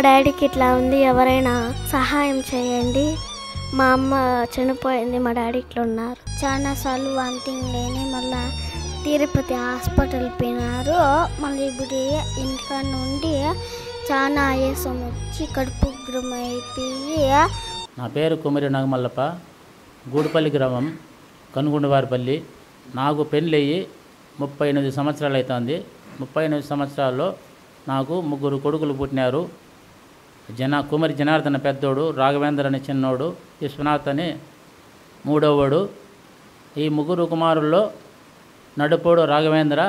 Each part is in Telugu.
డాడీకి ఇట్లా ఉంది, ఎవరైనా సహాయం చేయండి. మా అమ్మ చనిపోయింది, మా డాడీ ఇట్లా ఉన్నారు. చాలాసార్లు వామిటింగ్ లేని మళ్ళీ తిరుపతి హాస్పిటల్ పోయినారు. మళ్ళీ ఇప్పుడు ఇంటికాడ నుండి చాలా ఆయాసం వచ్చి కడుపు ఉగ్రం అయిపోయి. నా పేరు కుమరి నాగమల్లప్ప, గూడుపల్లి గ్రామం, కనుగొండవారిపల్లి. నాకు పెళ్ళయ్యి 38 సంవత్సరాలు అవుతుంది. 38 సంవత్సరాల్లో నాకు 3 కొడుకులు పుట్టినారు. కుమరి జనార్దన పెద్దోడు, రాఘవేంద్ర అని చిన్నోడు, విశ్వనాథ్ అని మూడోవాడు. ఈ 3 కుమారుల్లో నడుపోడు రాఘవేంద్ర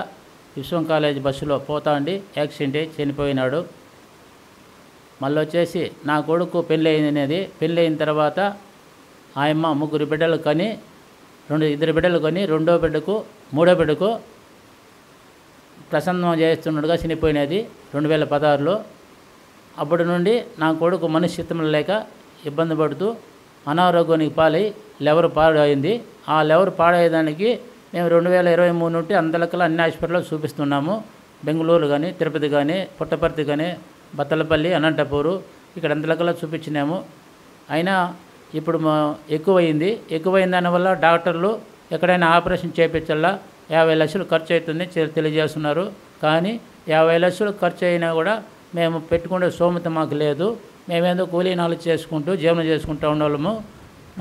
విశ్వం కాలేజీ బస్సులో పోతా ఉండి యాక్సిడెంట్ అయి చనిపోయినాడు. మళ్ళీ వచ్చేసి నా కొడుకు పెళ్ళయిన తర్వాత ఆయమ్మ 3 బిడ్డలు కని 2 బిడ్డలు కొని మూడో బిడ్డకు ప్రసన్నం చేస్తున్నాడుగా చనిపోయినది 2016లో. అప్పటి నుండి నా కొడుకు మనశ్చిత్తం లేక ఇబ్బంది పడుతూ అనారోగ్యానికి పాలై లివర్ పాడైంది. ఆ లివర్ పాడయ్యేదానికి మేము 2023 నుండి అందరికల్లా అన్ని హాస్పిటల్లో చూపిస్తున్నాము. బెంగళూరు కానీ, తిరుపతి కానీ, పుట్టపర్తి కానీ, బత్తలపల్లి, అనంతపూరు ఇక్కడ అందరికల్లా చూపించినాము. అయినా ఇప్పుడు ఎక్కువైన దానివల్ల డాక్టర్లు ఎక్కడైనా ఆపరేషన్ చేయించాలా 50 లక్షలు ఖర్చు అవుతుంది తెలియజేస్తున్నారు. కానీ 50 లక్షలు ఖర్చు అయినా కూడా మేము పెట్టుకునే స్తోమత మాకు లేదు. మేమేదో కూలీనాలు చేసుకుంటూ జీవనం చేసుకుంటూ ఉండేవాళ్ళము.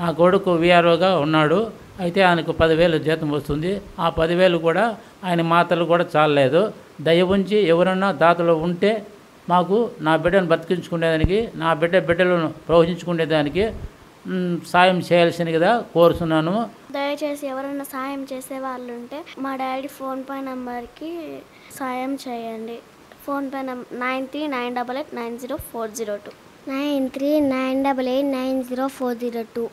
నా కొడుకు విఆర్ఓగా ఉన్నాడు. అయితే ఆయనకు 10,000 జీతం వస్తుంది. ఆ 10,000 కూడా ఆయన మాత్రలు కూడా చాలలేదు. దయ ఉంచి ఎవరన్నా దాతలు ఉంటే మాకు నా బిడ్డను బతికించుకునేదానికి, నా బిడ్డలను ప్రవహించుకునేదానికి సాయం చేయాల్సిందిగా కోరుతున్నాను. దయచేసి ఎవరైనా సాయం చేసే వాళ్ళు ఉంటే మా డాడీ ఫోన్పే నెంబర్కి సాయం చేయండి. PhonePe number 9398890402 9398890402.